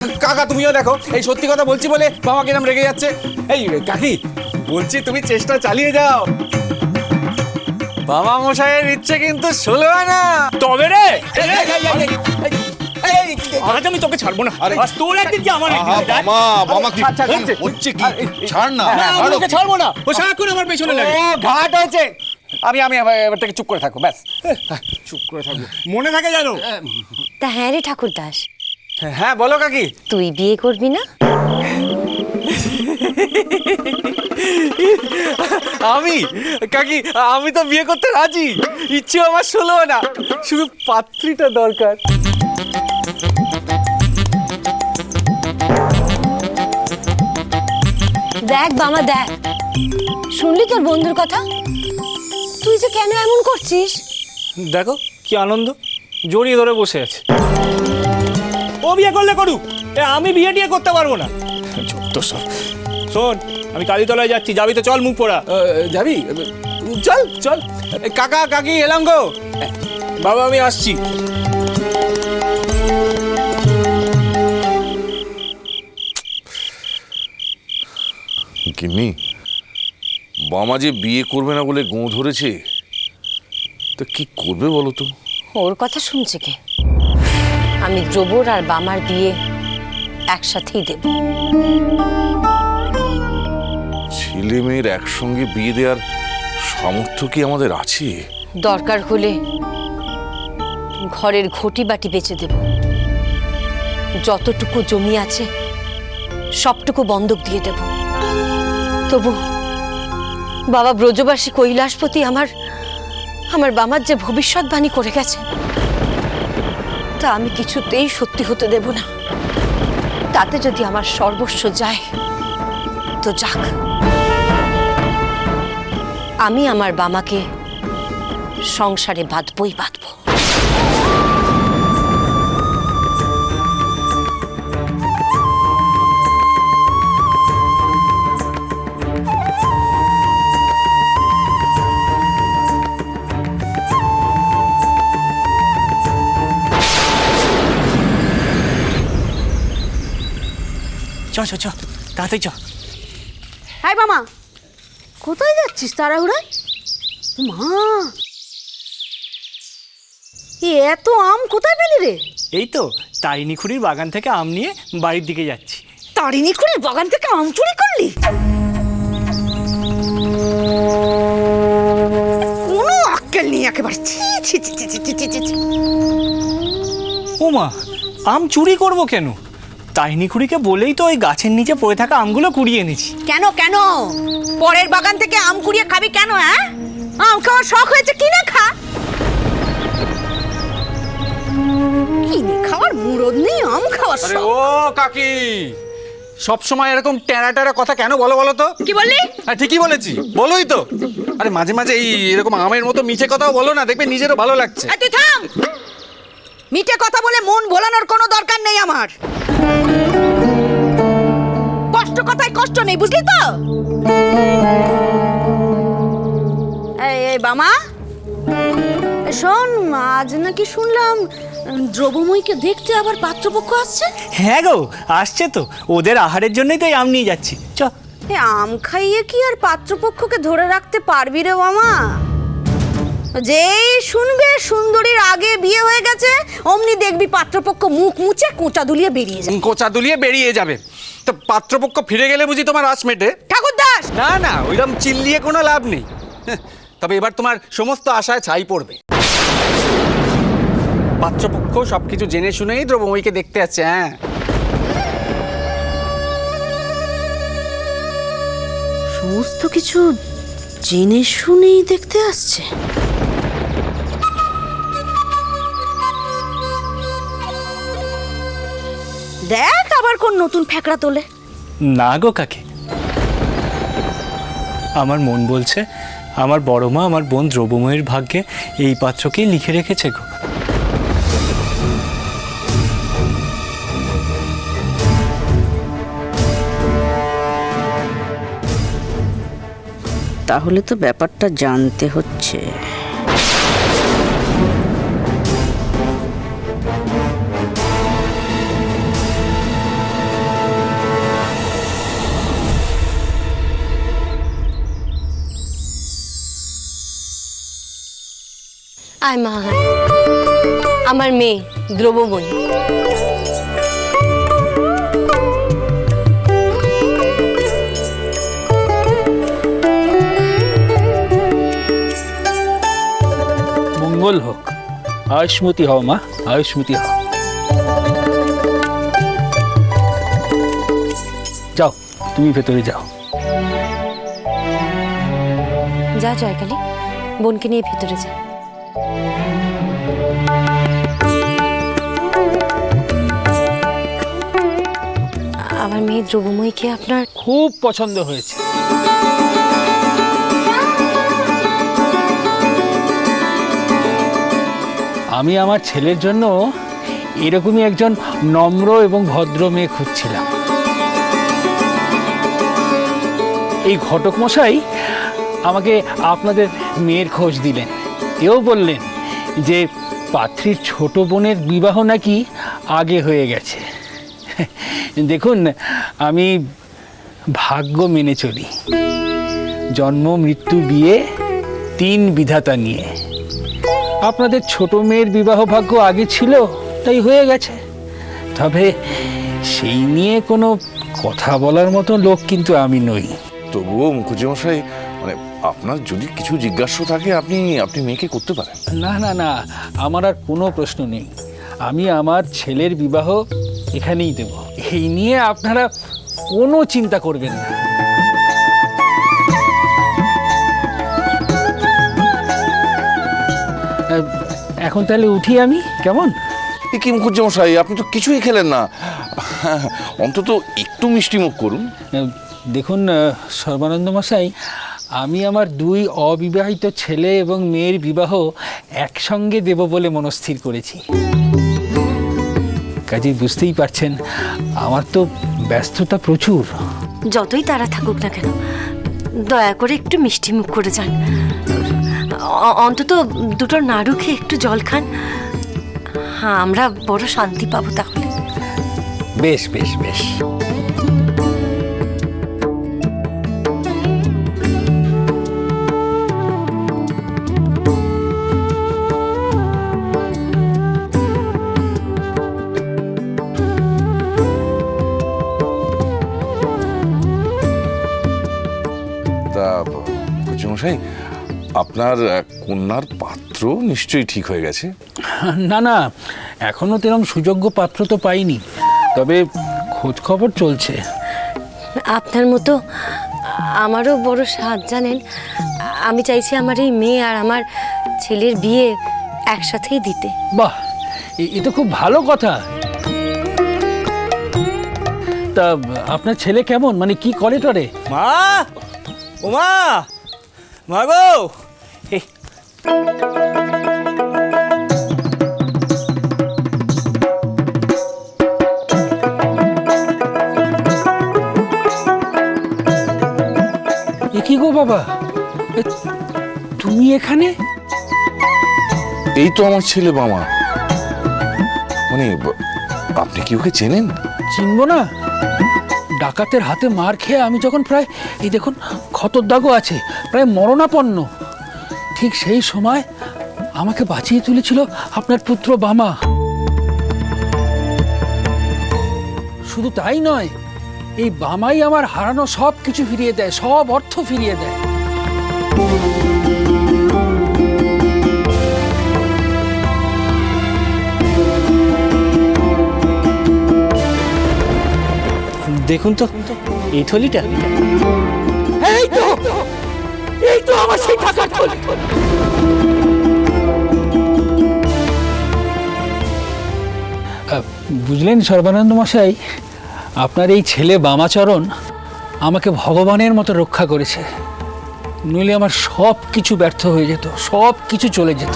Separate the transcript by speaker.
Speaker 1: কাকা তুমিও দেখো, এই সত্যি কথা বলছি বলে বাবা কিরম রেগে যাচ্ছে। এই কাকি বলছি তুমি চেষ্টা চালিয়ে যাও, বাবা মশাইয়ের ইচ্ছে কিন্তু ষোলো না।
Speaker 2: তবে রে আজ আমি তোকে ছাড়বো না। আজ তোর একদিন কি আমার একদিন।
Speaker 3: মামা কি হচ্ছে কি? ছাড় না।
Speaker 2: আমি ওকে ছাড়বো না, ও সারাক্ষণ আমার পেছনে লাগে।
Speaker 1: ও ঘাট হয়েছে, আমি এবার থেকে চুপ করে থাকবো, ব্যাস চুপ করে থাকবো,
Speaker 2: মনে থাকে জানো।
Speaker 4: তা হ্যাঁ রে ঠাকুর দাস,
Speaker 1: হ্যাঁ বলো কাকি।
Speaker 4: তুই বিয়ে করবি না?
Speaker 1: আমি কাকি আমি তো বিয়ে করতে রাজি, ইচ্ছে আমার ষোলো না, শুধু পাত্রীটা দরকার।
Speaker 4: দেখ বাবা দেখ, শুনলি তোর বন্ধুর কথা? তুই যে কেন এমন করছিস?
Speaker 2: দেখো কি আনন্দ, জড়িয়ে ধরে বসে আছে। ও বিয়ে করলে করুক, আমি বিয়ে টিয়ে করতে পারবো না। যত সব। শোন, আমি কালীতলায় যাচ্ছি, যাবি তো? চল মুখ পোড়া।
Speaker 1: যাবি? চল চল। কাকা কাকি এলাম গো।
Speaker 2: বাবা আমি আসছি।
Speaker 3: গিন্নি, বাবা যে বিয়ে করবে না বলে গোঁ ধরেছে, তা কি করবে বলো তো?
Speaker 4: ওর কথা শুনছে কে? আমি দ্রবর আর বামার বিয়ে একসাথেই দেব।
Speaker 3: ছেলে মেয়ের একসঙ্গে বিয়ে দেওয়ার সামর্থ্য কি আমাদের আছে?
Speaker 4: দরকার হলে ঘরের ঘটি বাটি বেচে দেব, যতটুকু জমি আছে সবটুকু বন্ধক দিয়ে দেব। তবু বাবা ব্রজবাসী কৈলাসপতি আমার বামার যে ভবিষ্যৎবাণী করে গেছে, তা আমি কিছুতেই সত্যি হতে দেব না। তাতে যদি আমার সর্বস্ব যায় তো যাক, আমি আমার বামাকে সংসারে বাঁধবই বাঁধব।
Speaker 2: চ চ চ, তাড়াতাড়ি চ।
Speaker 5: হাই মামা, কোথায় যাচ্ছিস তাড়াহুড়ায়? মা, এত আম কোথায় পেলি রে?
Speaker 2: এই তো তারিণী খুড়ির বাগান থেকে আম নিয়ে বাড়ির দিকে যাচ্ছি।
Speaker 5: তারিণী খুড়ির বাগান থেকে আম চুরি করলি? কোনো আক্কেল নেই একেবারে। ছি ছি ছি ছি ছি ছি ছি ছি।
Speaker 2: ও মা, আম চুরি করব কেন? তারিণী খুড়িকে বলেই তো ওই গাছের নিচে পড়ে থাকা আমগুলো কুড়িয়ে এনেছি।
Speaker 5: কেন কেন পরের বাগান থেকে আম কুড়িয়ে খাবি কেন? হ্যাঁ, আম খাওয়ার শখ হয়েছে, কিনে খা। কিনে খাওয়ার মুরদ নেই, আম খাওয়ার
Speaker 1: আরে
Speaker 5: শখ।
Speaker 1: ও কাকি, সব সময় এরকম টেরা টেরা কথা কেন বলো বলো তো?
Speaker 5: কি বললি?
Speaker 1: হ্যাঁ ঠিকই বলেছি, বলোই তো। আরে মাঝে মাঝে এই এরকম আমের মতো মিছে কথাও বলো না, দেখবে নিজেরও ভালো লাগছে।
Speaker 5: এই তুই থাম। মিঠে কথা বলে মন ভোলানোর কোনো দরকার নেই আমার। কষ্ট কথায় কষ্ট নেই, বুঝলি তো? এই বামা, শোন, আজ নাকি শুনলাম দ্রব্যময়ীকে দেখতে আবার পাত্রপক্ষ আসছে।
Speaker 2: হ্যাঁ গো, আসছে তো, ওদের আহারের জন্যই তো এই আম নিয়ে যাচ্ছি। চ।
Speaker 5: আম খাইয়ে কি আর পাত্রপক্ষকে ধরে রাখতে পারবি রে মামা? যেই শুনবে সুন্দরীর আগে বিয়ে হয়ে গেছে, অমনি দেখবি পাত্রপক্ষ মুখ মুছে কোঁচা দুলিয়ে বেরিয়ে যাবে।
Speaker 1: কোচা দুলিয়ে বেরিয়ে যাবে। তো পাত্রপক্ষ ফিরে গেলে বুঝি তোমার আশ মেটে?
Speaker 5: ঠাকুর দাস,
Speaker 1: না না, ওইরকম চিল্লিয়ে কোনো লাভ নেই। তবে এবার তোমার সমস্ত আশায় ছাই পড়বে। পাত্রপক্ষ সবকিছু জেনে শুনেই দ্রব্যময়ীকে দেখতে আসছে। হ্যাঁ,
Speaker 5: সমস্ত কিছু জেনে শুনেই দেখতে আসছে। দেখ আবার কোন নতুন ফ্যাকড়া তোলে।
Speaker 2: না গো কাকি, আমার মন বলছে আমার বড় মা আমার বোন দ্রব্যময়ীর ভাগ্যে এই পাত্রকেই লিখে রেখেছে গো।
Speaker 5: তাহলে তো ব্যাপারটা জানতে হচ্ছে।
Speaker 4: আয় মা আয়। আমার মেয়ে দ্রব্যময়ী।
Speaker 2: মঙ্গল হোক, আয়ুষ্মতি হও মা, আয়ুষ্মতি হও। যাও, তুমি ভেতরে যাও।
Speaker 4: যা জয়কালী, বোনকে নিয়ে ভেতরে যা। আমার মেয়ে দ্রব্যময়ীকে আপনার
Speaker 2: খুব পছন্দ হয়েছে। আমি আমার ছেলের জন্য এরকমই একজন নম্র এবং ভদ্র মেয়ে খুঁজছিলাম। এই ঘটক মশাই আমাকে আপনাদের মেয়ের খোঁজ দিলেন। এও বললেন যে পাত্রীর ছোট বোনের বিবাহ নাকি আগে হয়ে গেছে। দেখুন, আমি ভাগ্য মেনে চলি। জন্ম, মৃত্যু, বিয়ে, 3 বিধাতা নিয়ে। আপনাদের ছোট মেয়ের বিবাহ ভাগ্য আগে ছিল, তাই হয়ে গেছে। তবে সেই নিয়ে কোনো কথা বলার মতো লোক কিন্তু আমি নই।
Speaker 3: তবুও মুখুজ্জেমশাই, মানে আপনার যদি কিছু জিজ্ঞাসা থাকে আপনি মেয়েকে করতে পারেন।
Speaker 2: না না না, আমার আর কোনো প্রশ্ন নেই। আমি আমার ছেলের বিবাহ এখানেই দেব। এই নিয়ে আপনারা কোনো চিন্তা করবেন না। এখন তাহলে উঠি আমি, কেমন?
Speaker 3: এ কি মুখুজ্জেমশাই, আপনি তো কিছুই খেলেন না। অন্তত একটু মিষ্টি মুখ করুন।
Speaker 2: দেখুন সর্বানন্দ মশাই, আমি আমার 2 অবিবাহিত ছেলে এবং মেয়ের বিবাহ একসঙ্গে দেব বলে মনস্থির করেছি। কাজেই বুঝতেই পারছেন, আমার তো ব্যস্ততা প্রচুর।
Speaker 4: যতই তারা থাকুক না কেন, দয়া করে একটু মিষ্টি মুখ করে যান। অন্তত 2টো নাড়ু খেয়ে একটু জল খান। হ্যাঁ, আমরা বড় শান্তি পাবো তাহলে।
Speaker 2: বেশ বেশ বেশ।
Speaker 3: তা মুখুজ্জেমশাই, আপনার কন্যার পাত্র নিশ্চয়ই ঠিক হয়ে গেছে?
Speaker 2: না না, এখনো তেরম সুযোগ্য পাত্র তো পাইনি, তবে খোঁজ খবর চলছে।
Speaker 4: আপনার মতো আমারও বড় সাধ জানেন। আমি চাইছি আমার এই মেয়ে আর আমার ছেলের বিয়ে একসাথেই দিতে।
Speaker 2: বাহ, এ তো খুব ভালো কথা। তা আপনার ছেলে কেমন, মানে কি করে টরে?
Speaker 1: মা, ও মা, মা গো, এই
Speaker 2: এ কি গো বাবা, তুমি এখানে?
Speaker 3: এই তো আমার ছেলে বামা। মানে আপনি কি ওকে চেনেন?
Speaker 2: চিনবো না? ডাকাতের হাতে মার খেয়ে আমি যখন প্রায়, এই দেখুন ক্ষতর দাগও আছে, প্রায় মরণাপন্ন, ঠিক সেই সময় আমাকে বাঁচিয়ে তুলেছিল আপনার পুত্র বামা। শুধু তাই নয়, এই বামাই আমার হারানো সব কিছু ফিরিয়ে দেয়, সব অর্থ ফিরিয়ে দেয়।
Speaker 1: দেখুন তো এই থলিটা।
Speaker 2: এই তো আমার সেই টাকার থলি। বুঝলেন সর্বানন্দ মশাই, আপনার এই ছেলে বামাচরণ আমাকে ভগবানের মতো রক্ষা করেছে, নইলে আমার সব কিছু ব্যর্থ হয়ে যেত, সব কিছু চলে যেত।